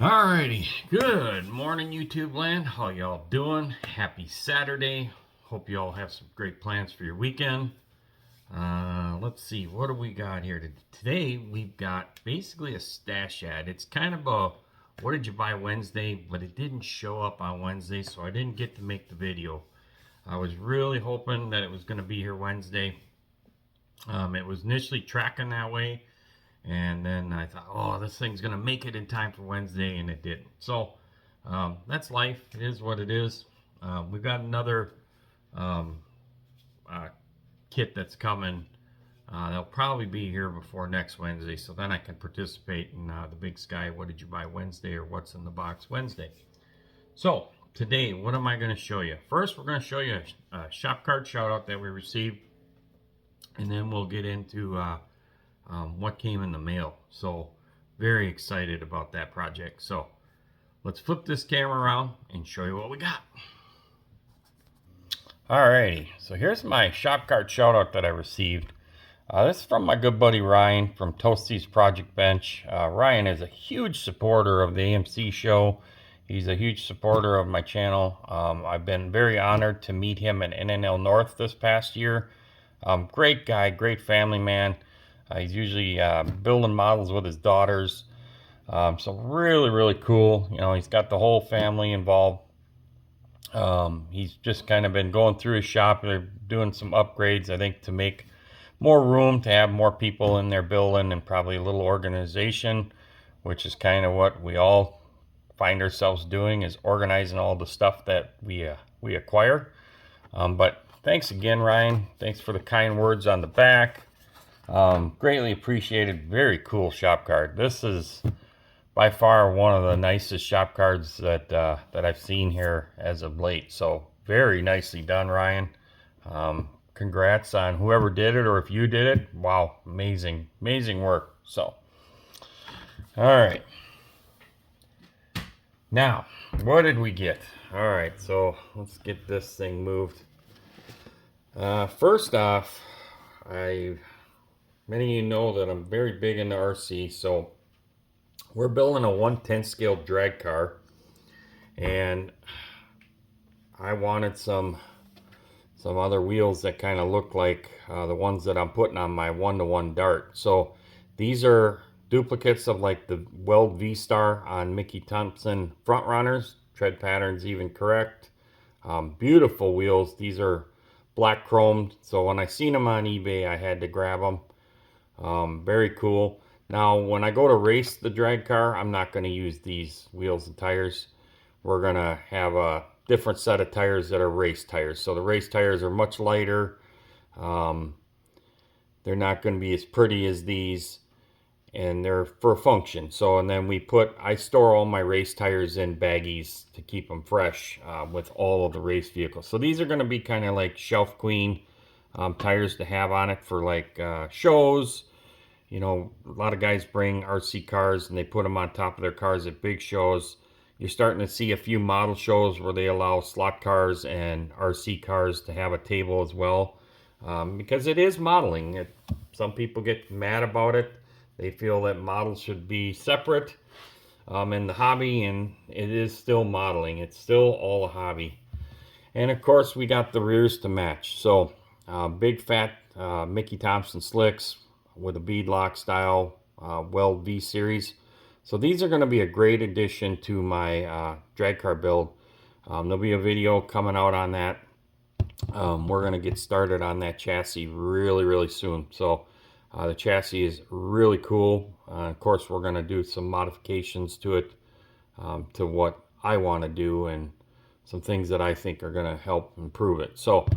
Alrighty, good morning YouTube land. How y'all doing? Happy Saturday. Hope you all have some great plans for your weekend. Let's see, what do we got here? Today we've got basically a stash ad. It's kind of a what did you buy Wednesday, but it didn't show up on Wednesday, so I didn't get to make the video. I was really hoping that it was going to be here Wednesday. It was initially tracking that way. And then I thought, oh, this thing's going to make it in time for Wednesday, and it didn't. So that's life. It is what it is. We've got another um, kit that's coming. They'll probably be here before next Wednesday, so then I can participate in the Big Sky What Did You Buy Wednesday or What's in the Box Wednesday. So today, what am I going to show you? First, we're going to show you a shop card shout out that we received, and then we'll get into what came in the mail. So very excited about that project. So let's flip this camera around and show you what we got. Alrighty, so here's my shop card shout out that I received. This is from my good buddy Ryan from Toasties Project Bench. Ryan is a huge supporter of the AMC show. He's a huge supporter of my channel. I've been very honored to meet him at NNL North this past year. Great guy, great family man. He's usually building models with his daughters. So really cool. You know, he's got the whole family involved. He's just kind of been going through his shop. They're doing some upgrades, I think, to make more room to have more people in their building and probably a little organization, which is kind of what we all find ourselves doing, is organizing all the stuff that we acquire. But thanks again, Ryan. Thanks for the kind words on the back. Greatly appreciated. Very cool shop card. This is by far one of the nicest shop cards that I've seen here as of late. So very nicely done, Ryan. Congrats on whoever did it, or if you did it. Wow, amazing work. So all right, now what did we get? All right, so let's get this thing moved. First off, many of you know that I'm very big into RC, so we're building a 1/10 scale drag car, and I wanted some other wheels that kind of look like the ones that I'm putting on my 1-to-1 Dart. So these are duplicates of like the Weld V-Star on Mickey Thompson front runners. Tread pattern's even correct. Beautiful wheels. These are black chromed, so when I seen them on eBay, I had to grab them. Very cool. Now, when I go to race the drag car, I'm not going to use these wheels and tires. We're going to have a different set of tires that are race tires. So the race tires are much lighter. They're not going to be as pretty as these, and they're for function. So, and then I store all my race tires in baggies to keep them fresh with all of the race vehicles. So these are going to be kind of like shelf queen tires to have on it for like shows. You know, a lot of guys bring RC cars and they put them on top of their cars at big shows. You're starting to see a few model shows where they allow slot cars and RC cars to have a table as well, because it is modeling. Some people get mad about it. They feel that models should be separate in the hobby, and it is still modeling. It's still all a hobby. And of course, we got the rears to match. So big fat Mickey Thompson slicks with a beadlock style Weld V series. So these are going to be a great addition to my drag car build. There'll be a video coming out on that. We're going to get started on that chassis really soon. So the chassis is really cool. Of course, we're going to do some modifications to it to what I want to do, and some things that I think are going to help improve it. So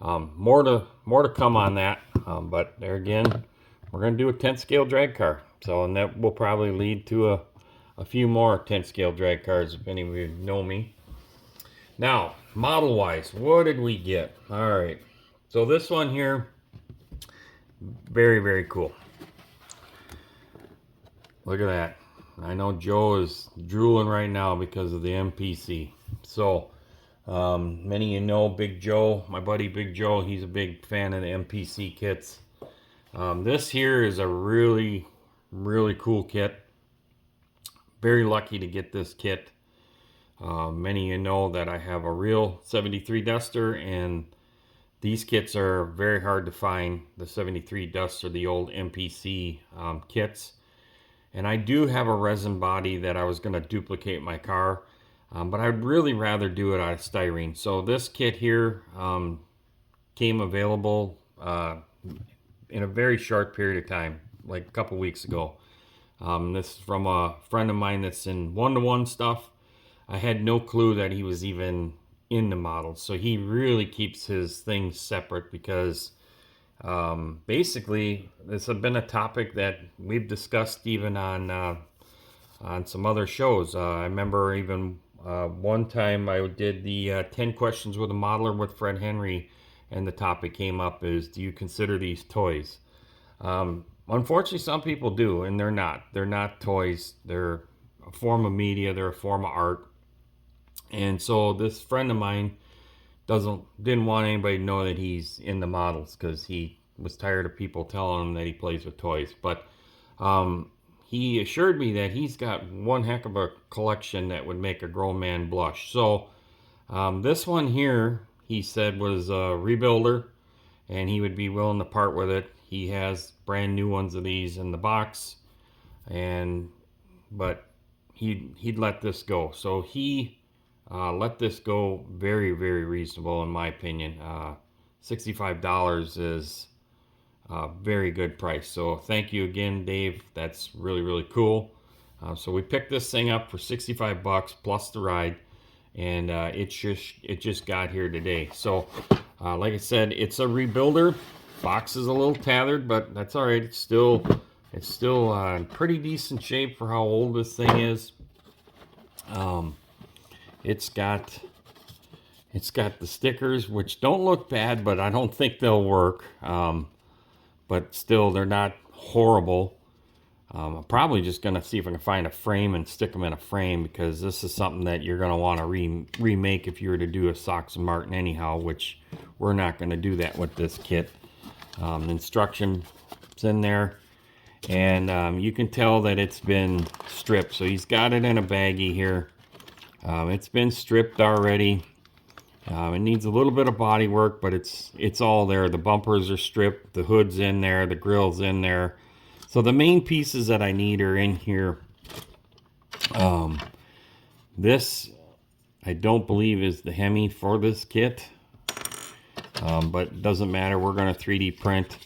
more to come on that. But there again, we're going to do a 10 scale drag car. So, and that will probably lead to a few more 10 scale drag cars if any of you know me. Now, model wise, what did we get? All right. So this one here, very cool. Look at that. I know Joe is drooling right now because of the MPC. So, many of you know Big Joe, my buddy Big Joe. He's a big fan of the MPC kits. This here is a really cool kit. very lucky to get this kit. Many of you know that I have a real 73 Duster, and these kits are very hard to find. The 73 Duster, the old MPC kits. And I do have a resin body that I was going to duplicate my car, but I'd really rather do it out of styrene. So this kit here came available in a very short period of time, like a couple weeks ago. This is from a friend of mine that's in one-to-one stuff. I had no clue that he was even in the models. So he really keeps his things separate because basically this has been a topic that we've discussed even on some other shows. I remember even one time I did the 10 questions with a modeler with Fred Henry, and the topic came up is, do you consider these toys? Unfortunately, some people do, and they're not. They're not toys. They're a form of media. They're a form of art. And so this friend of mine didn't want anybody to know that he's in the models because he was tired of people telling him that he plays with toys. But he assured me that he's got one heck of a collection that would make a grown man blush. So this one here, he said, was a rebuilder, and he would be willing to part with it. He has brand new ones of these in the box, but he'd let this go. So he let this go very, very reasonable in my opinion. $65 is a very good price. So thank you again, Dave. That's really, really cool. So we picked this thing up for 65 bucks plus the ride, and it just got here today. So like I said, it's a rebuilder. Box is a little tattered, but that's all right. It's still in pretty decent shape for how old this thing is. It's got the stickers, which don't look bad, but I don't think they'll work. But still, they're not horrible. I'm probably just going to see if I can find a frame and stick them in a frame, because this is something that you're going to want to remake if you were to do a Sox and Martin anyhow, which we're not going to do that with this kit. Instructions in there, and you can tell that it's been stripped. So he's got it in a baggie here. It's been stripped already. It needs a little bit of body work, but it's all there. The bumpers are stripped, the hood's in there, the grill's in there. So the main pieces that I need are in here. This, I don't believe, is the Hemi for this kit. But it doesn't matter. We're going to 3D print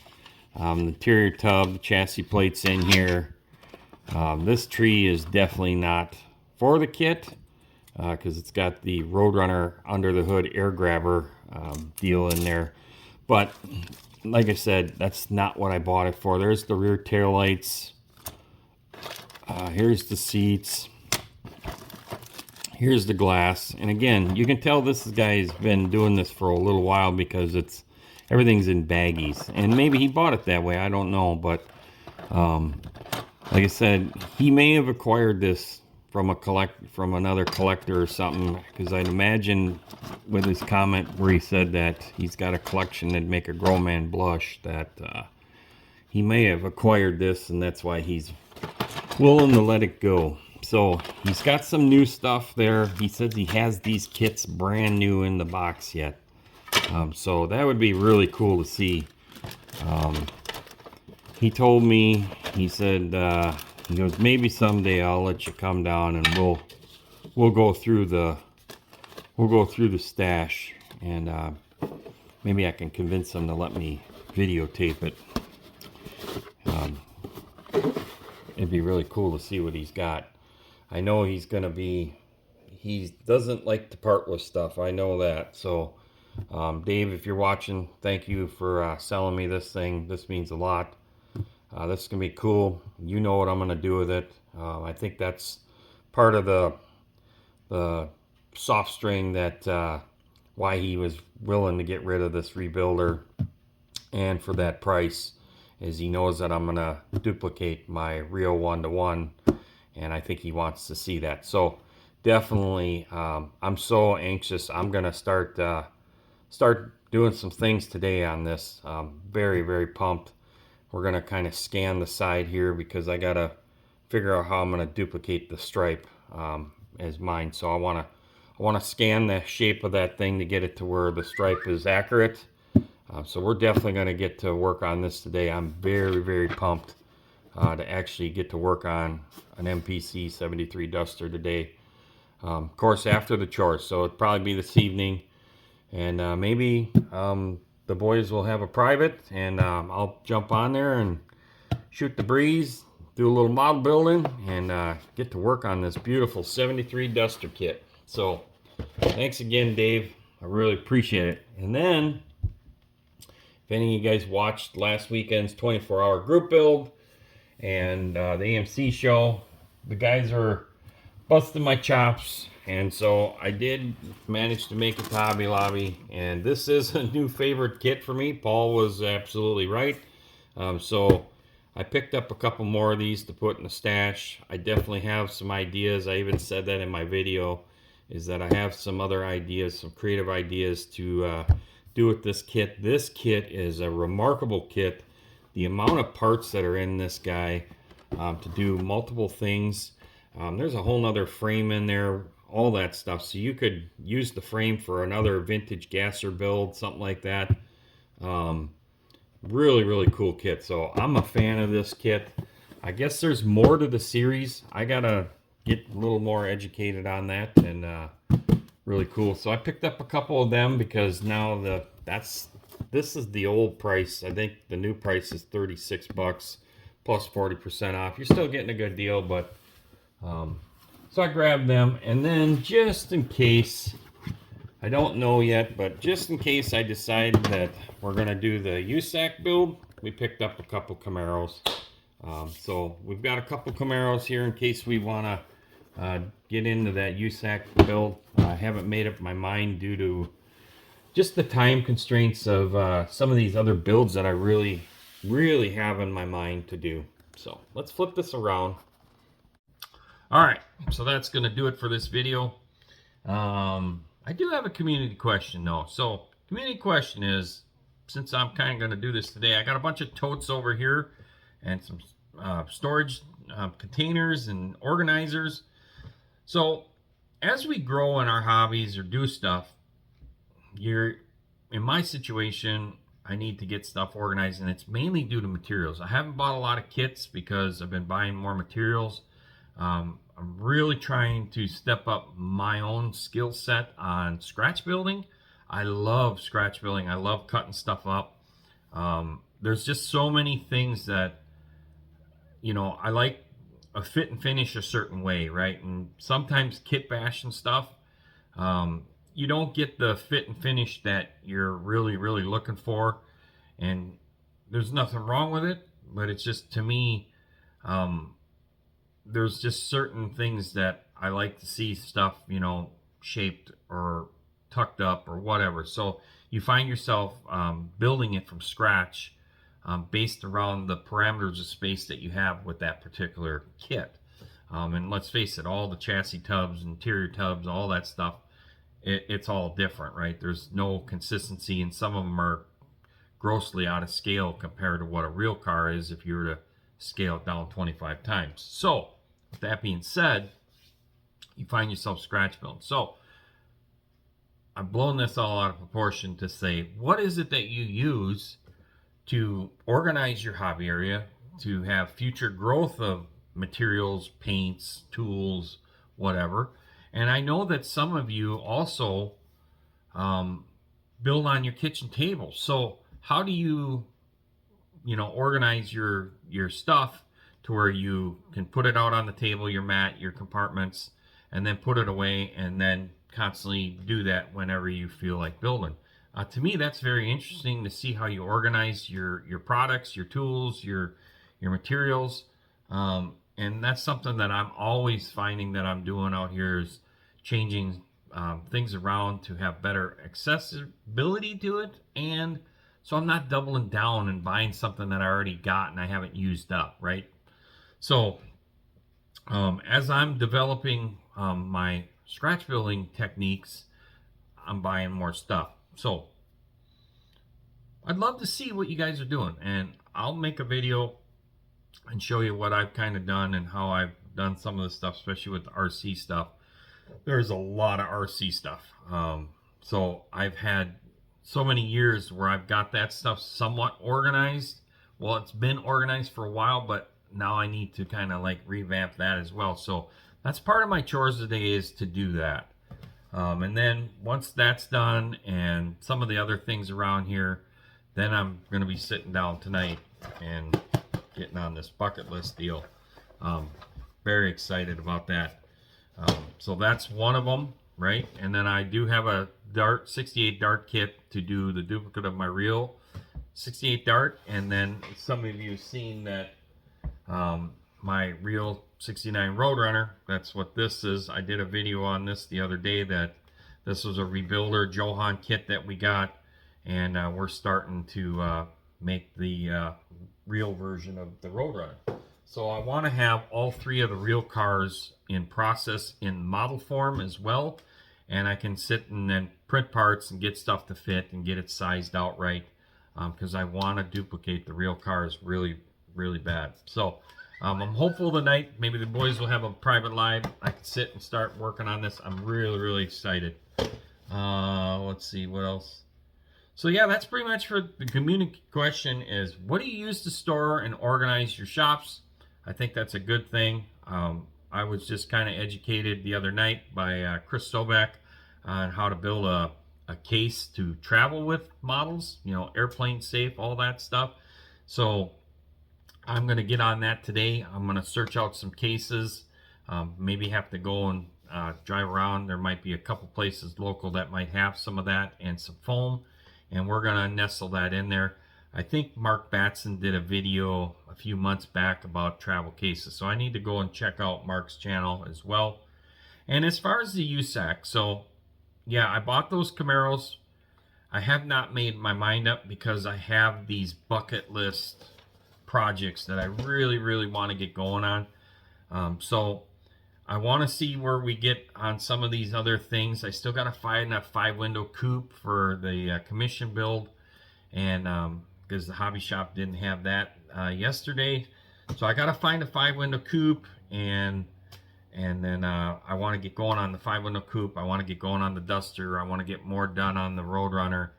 the interior tub, the chassis plates in here. This tree is definitely not for the kit because it's got the Roadrunner under the hood air grabber deal in there. But like I said, that's not what I bought it for. There's the rear tail lights. Here's the seats. Here's the glass. And again, you can tell this guy's been doing this for a little while because everything's in baggies. And maybe he bought it that way, I don't know. But like I said, he may have acquired this from another collector or something, because I'd imagine with his comment where he said that he's got a collection that'd make a grown man blush, that he may have acquired this, and that's why he's willing to let it go. So he's got some new stuff there. He says he has these kits brand new in the box yet. So that would be really cool to see. He told me, he said, he goes, maybe someday I'll let you come down and we'll go through the stash, and maybe I can convince him to let me videotape it. It'd be really cool to see what he's got. I know he doesn't like to part with stuff. I know that. So, Dave, if you're watching, thank you for selling me this thing. This means a lot. This is going to be cool. You know what I'm going to do with it. I think that's part of the soft string that why he was willing to get rid of this rebuilder, and for that price, is he knows that I'm going to duplicate my real one-to-one, and I think he wants to see that. So definitely, I'm so anxious. I'm going to start doing some things today on this. Very, very pumped. We're going to kind of scan the side here because I got to figure out how I'm going to duplicate the stripe as mine. So I want to scan the shape of that thing to get it to where the stripe is accurate. So we're definitely going to get to work on this today. I'm very, very pumped to actually get to work on an MPC 73 Duster today. Of course, after the chores, so it'll probably be this evening, and maybe the boys will have a private, and I'll jump on there and shoot the breeze, do a little model building, and get to work on this beautiful 73 Duster kit. So thanks again, Dave. I really appreciate it. And then, if any of you guys watched last weekend's 24-hour group build and the AMC show, the guys are busting my chops, and so I did manage to make it to Hobby Lobby, and this is a new favorite kit for me. Paul was absolutely right. So I picked up a couple more of these to put in the stash. I definitely have some ideas. I even said that in my video, is that I have some other ideas, some creative ideas to do with this kit. This kit is a remarkable kit. The amount of parts that are in this guy to do multiple things. There's a whole nother frame in there, all that stuff. So you could use the frame for another vintage gasser build, something like that. Really, really cool kit. So I'm a fan of this kit. I guess there's more to the series. I gotta get a little more educated on that, and really cool. So I picked up a couple of them because now this is the old price. I think the new price is 36 bucks plus 40% off. You're still getting a good deal, but so I grabbed them, and then just in case, I don't know yet, but just in case I decide that we're gonna do the USAC build, we picked up a couple Camaros. So we've got a couple Camaros here in case we wanna get into that USAC build. I haven't made up my mind due to just the time constraints of some of these other builds that I really, really have in my mind to do. So let's flip this around. All right, so that's going to do it for this video. I do have a community question though. So community question is, since I'm kind of going to do this today, I got a bunch of totes over here and some storage containers and organizers. So as we grow in our hobbies or do stuff, in my situation, I need to get stuff organized, and it's mainly due to materials. I haven't bought a lot of kits because I've been buying more materials. I'm really trying to step up my own skill set on scratch building. I love scratch building. I love cutting stuff up. There's just so many things that, I like a fit and finish a certain way, right? And sometimes kit bash and stuff, you don't get the fit and finish that you're really, really looking for. And there's nothing wrong with it, but it's just, to me, there's just certain things that I like to see stuff, shaped or tucked up or whatever. So you find yourself building it from scratch based around the parameters of space that you have with that particular kit. And let's face it, all the chassis tubs, interior tubs, all that stuff, it's all different, right? There's no consistency, and some of them are grossly out of scale compared to what a real car is if you were to scale it down 25 times. So with that being said, you find yourself scratch building. So I've blown this all out of proportion to say, what is it that you use to organize your hobby area, to have future growth of materials, paints, tools, whatever. And I know that some of you also build on your kitchen table. So how do you, organize your stuff to where you can put it out on the table, your mat, your compartments, and then put it away, and then constantly do that whenever you feel like building. To me, that's very interesting to see how you organize your products, your tools, your materials. And that's something that I'm always finding that I'm doing out here, is changing things around to have better accessibility to it. And so I'm not doubling down and buying something that I already got and I haven't used up, right? So as I'm developing my scratch building techniques, I'm buying more stuff. So I'd love to see what you guys are doing, and I'll make a video and show you what I've kind of done and how I've done some of the stuff, especially with the RC stuff. There's a lot of RC stuff. So I've had so many years where I've got that stuff somewhat organized. Well, it's been organized for a while, but now I need to kind of like revamp that as well. So that's part of my chores today, is to do that. And then once that's done and some of the other things around here, then I'm going to be sitting down tonight and getting on this bucket list deal. Very excited about that. So that's one of them, right? And then I do have a Dart 68 Dart kit to do the duplicate of my real 68 Dart. And then some of you have seen that my real 69 Roadrunner, that's what this is. I did a video on this the other day, that this was a rebuilder Johan kit that we got, and we're starting to make the real version of the Roadrunner. So I want to have all three of the real cars in process in model form as well, and I can sit and then print parts and get stuff to fit and get it sized out right, because I want to duplicate the real cars really, really bad. So I'm hopeful tonight maybe the boys will have a private live. I can sit and start working on this. I'm really, really excited. Let's see what else. So yeah, that's pretty much for the community question, is what do you use to store and organize your shops? I think that's a good thing. I was just kind of educated the other night by Chris Sobek on how to build a case to travel with models, you know, airplane safe, all that stuff. So I'm going to get on that today. I'm going to search out some cases, maybe have to go and drive around. There might be a couple places local that might have some of that and some foam, and we're going to nestle that in there. I think Mark Batson did a video a few months back about travel cases, so I need to go and check out Mark's channel as well. And as far as the USAC, so yeah, I bought those Camaros. I have not made my mind up because I have these bucket list projects that I really, really want to get going on. So I want to see where we get on some of these other things. I still got to find a 5-window coupe for the commission build, and because the hobby shop didn't have that yesterday, so I got to find a 5-window coupe, and then I want to get going on the 5-window coupe. I want to get going on the Duster. I want to get more done on the Roadrunner.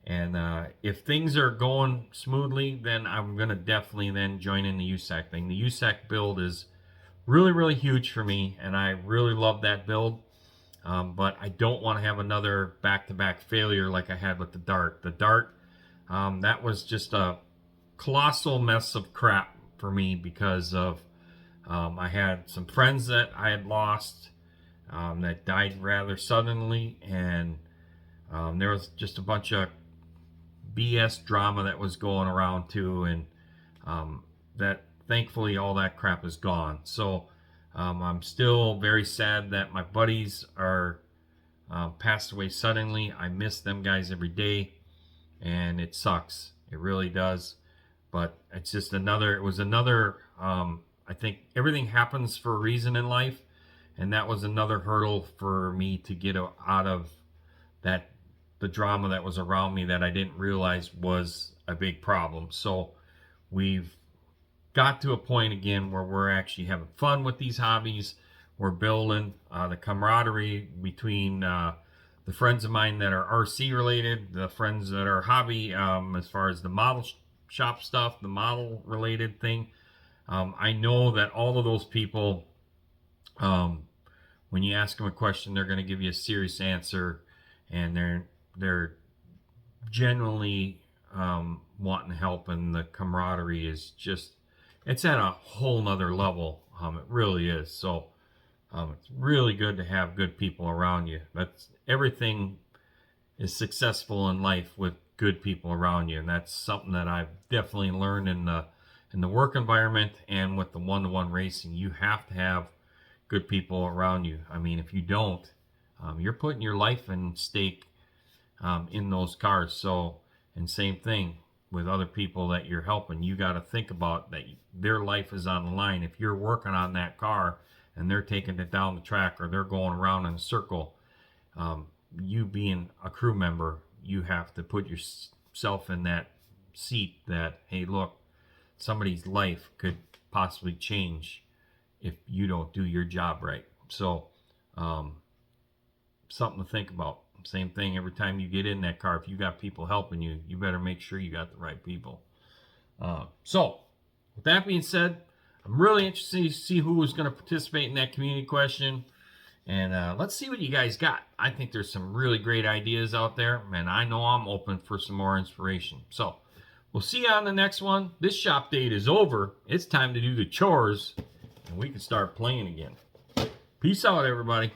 And if things are going smoothly, then I'm going to definitely then join in the USAC thing. The USAC build is really, really huge for me, and I really love that build. But I don't want to have another back-to-back failure like I had with the Dart. The Dart, that was just a colossal mess of crap for me because of I had some friends that I had lost that died rather suddenly, and there was just a bunch of BS drama that was going around too, and that thankfully all that crap is gone. So I'm still very sad that my buddies are passed away suddenly. I miss them guys every day, and it sucks. It really does. But it's just another, it was another, I think everything happens for a reason in life, and that was another hurdle for me to get out of that, the drama that was around me that I didn't realize was a big problem. So we've got to a point again where we're actually having fun with these hobbies. We're building the camaraderie between the friends of mine that are RC related, the friends that are hobby, as far as the model shop stuff, the model related thing. I know that all of those people, when you ask them a question, they're going to give you a serious answer, and they're genuinely wanting to help, and the camaraderie is just, it's at a whole nother level. It really is. So it's really good to have good people around you. That's, everything is successful in life with good people around you, and that's something that I've definitely learned in the work environment and with the one-to-one racing. You have to have good people around you. I mean, if you don't, you're putting your life in stake in those cars. So, and same thing with other people that you're helping. You got to think about that their life is on the line. If you're working on that car and they're taking it down the track, or they're going around in a circle, you being a crew member, you have to put yourself in that seat that, hey, look, somebody's life could possibly change if you don't do your job right. So, something to think about. Same thing every time you get in that car. If you got people helping you, you better make sure you got the right people. So, with that being said, I'm really interested to see who is going to participate in that community question. And let's see what you guys got. I think there's some really great ideas out there, and I know I'm open for some more inspiration. So, we'll see you on the next one. This shop date is over. It's time to do the chores, and we can start playing again. Peace out, everybody.